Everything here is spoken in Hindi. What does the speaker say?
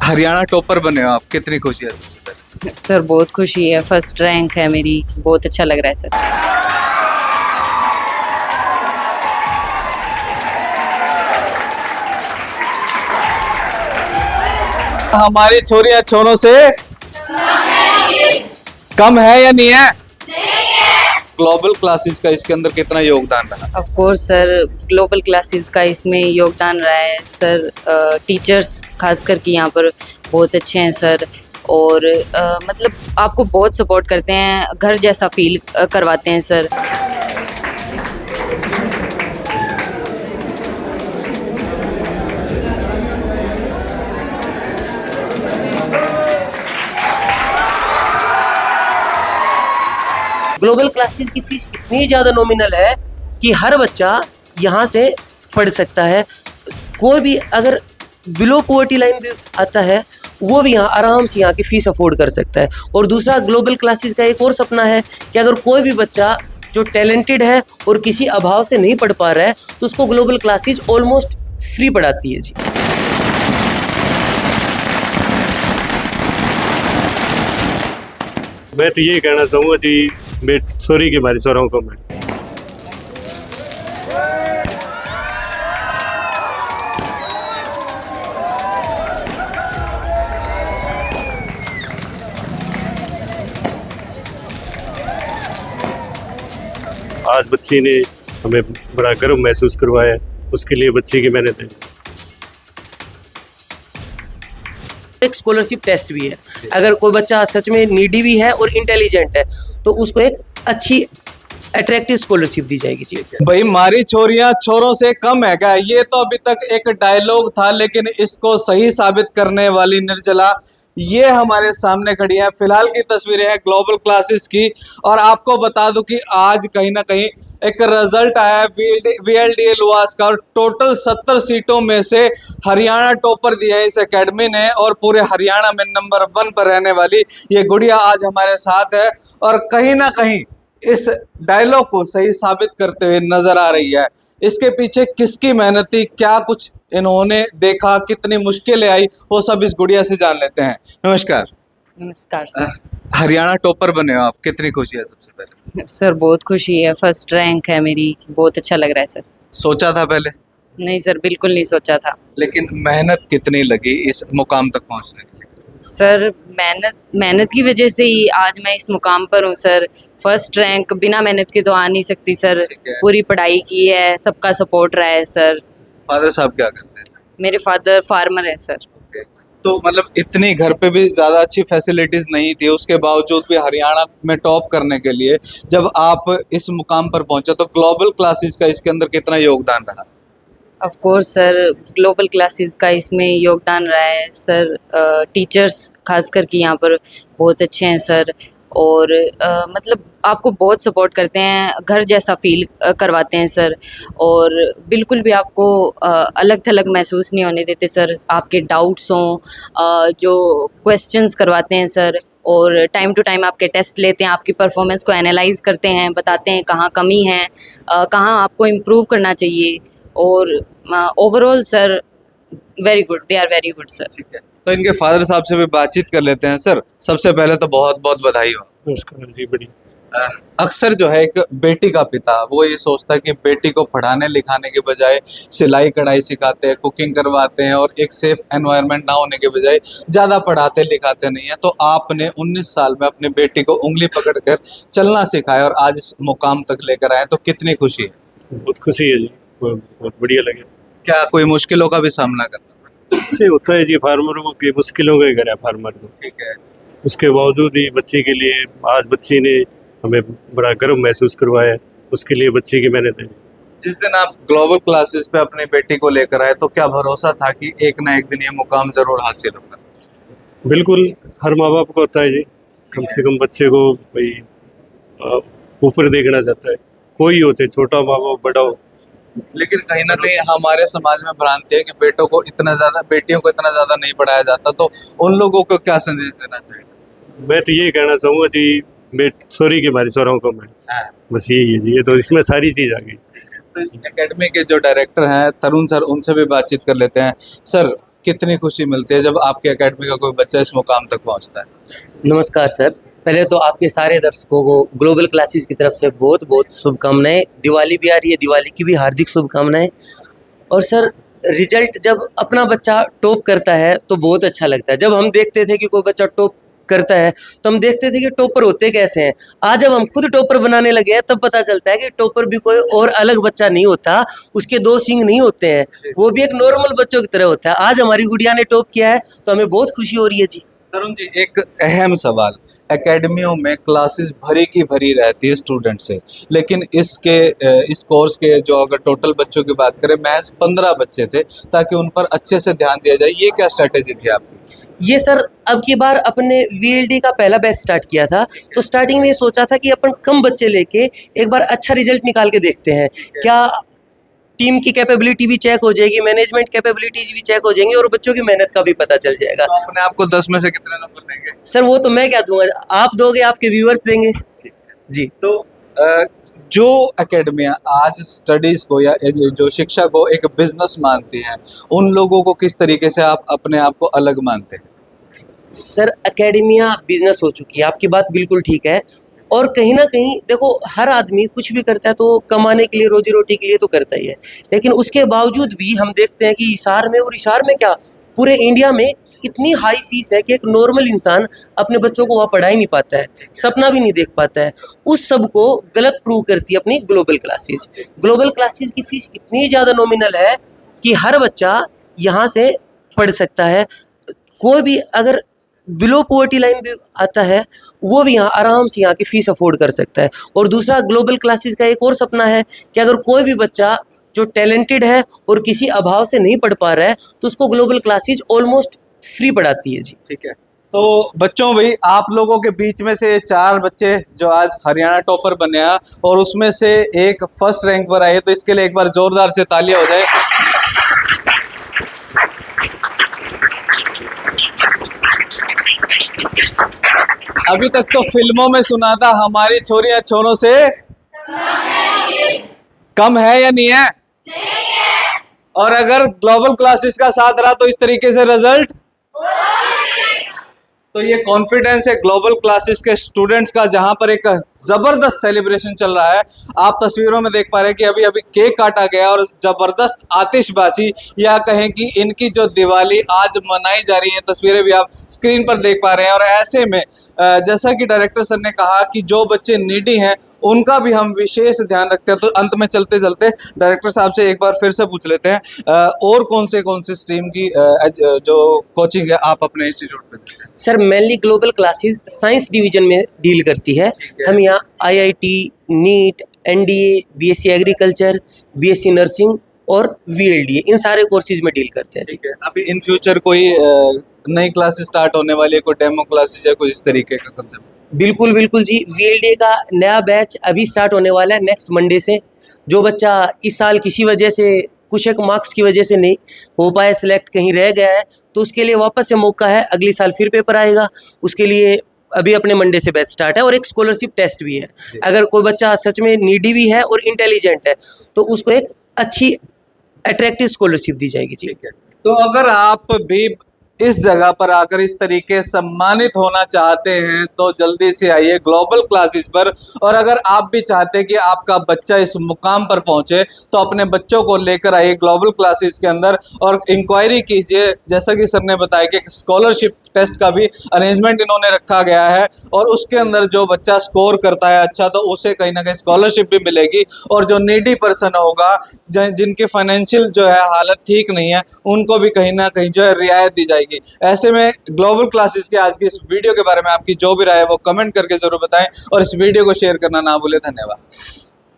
हरियाणा टॉपर बने हो आप, कितनी खुशी है सबसे पहले? सर बहुत खुशी है, फर्स्ट रैंक है मेरी, बहुत अच्छा लग रहा है सर। हमारी छोरियां छोरों से कम है या नहीं है? ग्लोबल क्लासेस का इसके अंदर कितना योगदान रहा? Of course sir, global classes का इसमें योगदान रहा है सर। टीचर्स खास करके यहाँ पर बहुत अच्छे हैं सर, और मतलब आपको बहुत सपोर्ट करते हैं, घर जैसा फील करवाते हैं सर। ग्लोबल क्लासेस की फीस इतनी ज़्यादा नॉमिनल है कि हर बच्चा यहाँ से पढ़ सकता है। कोई भी अगर बिलो पॉवर्टी लाइन भी आता है वो भी यहाँ आराम से यहाँ की फ़ीस अफोर्ड कर सकता है। और दूसरा, ग्लोबल क्लासेस का एक और सपना है कि अगर कोई भी बच्चा जो टैलेंटेड है और किसी अभाव से नहीं पढ़ पा रहा है तो उसको ग्लोबल क्लासेस ऑलमोस्ट फ्री पढ़ाती है जी। मैं तो ये कहना चाहूँगा जी, सॉरी के बारे स्वरों को मैं आज बच्ची ने हमें बड़ा गर्व महसूस करवाया, उसके लिए बच्ची की मेहनत है। एक स्कॉलरशिप टेस्ट भी है, अगर कोई बच्चा सच में नीडी भी है और इंटेलिजेंट है तो उसको एक अच्छी अट्रैक्टिव स्कॉलरशिप दी जाएगी जी। भाई हमारी छोरियां छोरों से कम है क्या? ये तो अभी तक एक डायलॉग था, लेकिन इसको सही साबित करने वाली निर्जला ये हमारे सामने खड़ी है। फिलहाल की तस्वीरें हैं ग्लोबल क्लासेस की, और आपको बता दूं कि आज कहीं ना कहीं एक रिजल्ट आया है VLDA लुआस का, और टोटल 70 सीटों में से हरियाणा टॉपर दिया है इस एकेडमी ने, और पूरे हरियाणा में नंबर 1 पर रहने वाली ये गुड़िया आज हमारे साथ है, और कहीं ना कहीं इस डायलॉग को सही साबित करते हुए नजर आ रही है। इसके पीछे किसकी मेहनत थी, क्या कुछ इन्होंने देखा, कितनी मुश्किलें आई, वो सब इस गुड़िया से जान लेते हैं। नमस्कार। नमस्कार सर। हरियाणा टॉपर बने हो आप, कितनी खुशी है सबसे पहले? सर बहुत खुशी है, फर्स्ट रैंक है मेरी, बहुत अच्छा लग रहा है सर। सोचा था पहले? नहीं सर, बिल्कुल नहीं सोचा था। लेकिन मेहनत कितनी लगी इस मुकाम तक पहुंचने के लिए? सर मेहनत की वजह से ही आज मैं इस मुकाम पर हूँ सर। फर्स्ट रैंक बिना मेहनत के तो आ नहीं सकती सर। पूरी पढ़ाई की है, सबका सपोर्ट रहा है सर। फादर साहब क्या करते हैं? मेरे फादर फार्मर है सर। तो मतलब इतनी घर पे भी ज़्यादा अच्छी फैसिलिटीज़ नहीं थी, उसके बावजूद भी हरियाणा में टॉप करने के लिए जब आप इस मुकाम पर पहुंचे, तो ग्लोबल क्लासेस का इसके अंदर कितना योगदान रहा? Of course sir, global classes का इसमें योगदान रहा है सर। टीचर्स खास करके यहाँ पर बहुत अच्छे हैं सर, और मतलब आपको बहुत सपोर्ट करते हैं, घर जैसा फील करवाते हैं सर, और बिल्कुल भी आपको अलग थलग महसूस नहीं होने देते सर। आपके डाउट्स हों, जो क्वेश्चंस करवाते हैं सर, और टाइम टू टाइम आपके टेस्ट लेते हैं, आपकी परफॉर्मेंस को एनालाइज करते हैं, बताते हैं कहाँ कमी है, कहाँ आपको इम्प्रूव करना चाहिए, और overall sir very good, they are very good sir. ठीक है, तो इनके फादर साहब से भी बातचीत कर लेते हैं। सर, सबसे पहले तो बहुत बहुत बधाई हो। नमस्कार जी। बड़ी अक्सर जो है एक बेटी का पिता वो ये सोचता है कि बेटी को पढ़ाने लिखाने के बजाय सिलाई कढ़ाई सिखाते हैं, कुकिंग करवाते हैं, और एक सेफ एनवायरनमेंट ना होने के बजाय ज़्यादा पढ़ाते लिखाते नहीं है। तो आपने 19 साल में अपनी बेटी को उंगली पकड़कर चलना सिखाया और आज इस मुकाम तक लेकर आए, तो कितनी खुशी है? बहुत खुशी है जी, बहुत बढ़िया लगे। क्या कोई मुश्किलों का भी सामना करना पड़ा? से होता है जी, फार्मरों की मुश्किलों का ही घर है फार्मर को। ठीक है। उसके बावजूद ही बच्ची के लिए आज बच्ची ने हमें बड़ा गर्व महसूस करवाया, उसके लिए बच्ची की मेहनत है। जिस दिन आप ग्लोबल क्लासेस पे अपनी बेटी को लेकर आए, तो क्या भरोसा था कि एक ना एक दिन ये मुकाम जरूर हासिल होगा? बिल्कुल, हर माँ बाप को होता है जी, कम से कम बच्चे को भाई ऊपर देखना चाहता है, कोई हो, चाहे छोटा माँ बाप बड़ा हो। लेकिन कहीं ना कहीं हमारे समाज में भ्रांति है कि बेटियों को इतना ज्यादा नहीं पढ़ाया जाता, तो उन लोगों को क्या संदेश देना चाहिए? मैं तो ये कहना चाहूँगा जी, सॉरी के बारे स्वरों को मैं बस यही है जी, ये तो इसमें सारी चीज़ आ गई। तो इस एकेडमी के जो डायरेक्टर हैं तरुण सर, उनसे भी बातचीत कर लेते हैं। सर, कितनी खुशी मिलती है जब आपके एकेडमी का कोई बच्चा इस मुकाम तक पहुंचता है। नमस्कार सर, पहले तो आपके सारे दर्शकों को ग्लोबल क्लासेस की तरफ से बहुत बहुत शुभकामनाएं। दिवाली भी आ रही है, दिवाली की भी हार्दिक शुभकामनाएं। और सर, रिजल्ट जब अपना बच्चा टॉप करता है तो बहुत अच्छा लगता है। जब हम देखते थे कि कोई बच्चा टॉप करता है तो हम देखते थे कि टॉपर होते कैसे हैं। आज जब हम खुद टॉपर बनाने लगे हैं तब पता चलता है कि टॉपर भी कोई और अलग बच्चा नहीं होता, उसके दो सींग नहीं होते हैं, वो भी एक नॉर्मल बच्चों की तरह होता है। आज हमारी गुड़िया ने टॉप किया है तो हमें बहुत खुशी हो रही है जी। तरुण जी, एक अहम सवाल, एकेडमियों में क्लासेस भरी की भरी रहती है स्टूडेंट से, लेकिन इस कोर्स के जो अगर टोटल बच्चों की बात करें महज 15 बच्चे थे, ताकि उन पर अच्छे से ध्यान दिया जाए। ये क्या स्ट्रैटेजी थी आपकी? ये सर, अब की बार अपने वीएलडी का पहला बैच स्टार्ट किया था, तो स्टार्टिंग में ये सोचा था कि अपन कम बच्चे लेके एक बार अच्छा रिजल्ट निकाल के देखते हैं। क्या टीम की कैपेबिलिटी भी चेक हो जाएगी, मैनेजमेंट कैपेबिलिटीज भी चेक हो जाएंगी और बच्चों की मेहनत का भी पता चल जाएगा। तो अपने आप को 10 में से कितने नंबर देंगे? सर वो तो मैं क्या दूंगा, आप दोगे, आपके व्यूअर्स देंगे जी। तो जो एकेडमियां आज स्टडीज को या जो शिक्षा को एक बिजनेस मानती हैं, उन लोगों को किस तरीके से आप अपने आप को अलग मानते हैं? सर, एकेडमिया बिजनेस हो चुकी है, आपकी बात बिल्कुल ठीक है। और कहीं ना कहीं देखो, हर आदमी कुछ भी करता है तो कमाने के लिए, रोजी रोटी के लिए तो करता ही है, लेकिन उसके बावजूद भी हम देखते हैं कि हिसार में क्या पूरे इंडिया में इतनी हाई फीस है कि एक नॉर्मल इंसान अपने बच्चों को वहाँ पढ़ा ही नहीं पाता है, सपना भी नहीं देख पाता है। उस सब को गलत प्रूव करती है अपनी ग्लोबल क्लासेस। ग्लोबल क्लासेस की फीस इतनी ज़्यादा नॉमिनल है कि हर बच्चा यहाँ से पढ़ सकता है। कोई भी अगर बिलो पॉवर्टी लाइन भी आता है वो भी यहाँ आराम से यहाँ की फ़ीस अफोर्ड कर सकता है। और दूसरा, ग्लोबल क्लासेस का एक और सपना है कि अगर कोई भी बच्चा जो टैलेंटेड है और किसी अभाव से नहीं पढ़ पा रहा है तो उसको ग्लोबल क्लासेस ऑलमोस्ट फ्री पढ़ाती है जी। ठीक है, तो बच्चों भाई, आप लोगों के बीच में से 4 बच्चे जो आज हरियाणा टॉपर बने हैं और उसमें से एक फर्स्ट रैंक पर आए, तो इसके लिए एक बार जोरदार से तालियां हो जाए। अभी तक तो फिल्मों में सुना था हमारी छोरियां छोरों से कम है या नहीं है? और अगर ग्लोबल क्लासेस का साथ रहा तो इस तरीके से रिजल्ट, तो ये कॉन्फिडेंस है ग्लोबल क्लासेस के स्टूडेंट्स का, जहां पर एक जबरदस्त सेलिब्रेशन चल रहा है। आप तस्वीरों में देख पा रहे हैं कि अभी अभी केक काटा गया और जबरदस्त आतिशबाजी, या कहें कि इनकी जो दिवाली आज मनाई जा रही है, तस्वीरें भी आप स्क्रीन पर देख पा रहे हैं। और ऐसे में जैसा कि डायरेक्टर सर ने कहा कि जो बच्चे नीडी हैं उनका भी हम विशेष ध्यान रखते हैं। तो अंत में चलते चलते डायरेक्टर साहब से एक बार फिर से पूछ लेते हैं, और कौन से स्ट्रीम की जो कोचिंग है आप अपने इंस्टीट्यूट पे देते हैं? Sir, mainly global classes science division में डील करती है। हम यहाँ IIT, NEET, NDA, BSc agriculture, BSc nursing और वीएलडीए, इन सारे कोर्सेज में डील करते हैं। ठीक है, अभी इन फ्यूचर कोई नई क्लासेस स्टार्ट होने वाली है, कोई डेमो क्लासेस या कोई इस तरीके का कंसेप्ट? बिल्कुल बिल्कुल जी, वीएलडीए का नया बैच अभी स्टार्ट होने वाला है नेक्स्ट मंडे से। जो बच्चा इस साल किसी वजह से, कुछ एक मार्क्स की वजह से नहीं हो पाया सिलेक्ट, कहीं रह गया है, तो उसके लिए वापस से मौका है, अगली साल फिर पेपर आएगा। उसके लिए अभी अपने मंडे से बैच स्टार्ट है और एक स्कॉलरशिप टेस्ट भी है। अगर कोई बच्चा सच में नीडी भी है और इंटेलिजेंट है तो उसको एक अच्छी अट्रैक्टिव स्कॉलरशिप दी जाएगी जी। ठीक है, तो अगर आप भी इस जगह पर आकर इस तरीके सम्मानित होना चाहते हैं तो जल्दी से आइए ग्लोबल क्लासेस पर। और अगर आप भी चाहते हैं कि आपका बच्चा इस मुकाम पर पहुंचे तो अपने बच्चों को लेकर आइए ग्लोबल क्लासेस के अंदर और इंक्वायरी कीजिए। जैसा कि सर ने बताया कि स्कॉलरशिप टेस्ट का भी अरेंजमेंट इन्होंने रखा गया है और उसके अंदर जो बच्चा स्कोर करता है अच्छा, तो उसे कहीं ना कहीं स्कॉलरशिप भी मिलेगी। और जो नीडी पर्सन होगा, जिनकी फाइनेंशियल जो है हालत ठीक नहीं है, उनको भी कहीं ना कहीं जो है रियायत दी जाएगी। ऐसे में ग्लोबल क्लासेस के आज की इस वीडियो के बारे में आपकी जो भी राय है वो कमेंट करके जरूर बताएं और इस वीडियो को शेयर करना ना भूलें। धन्यवाद।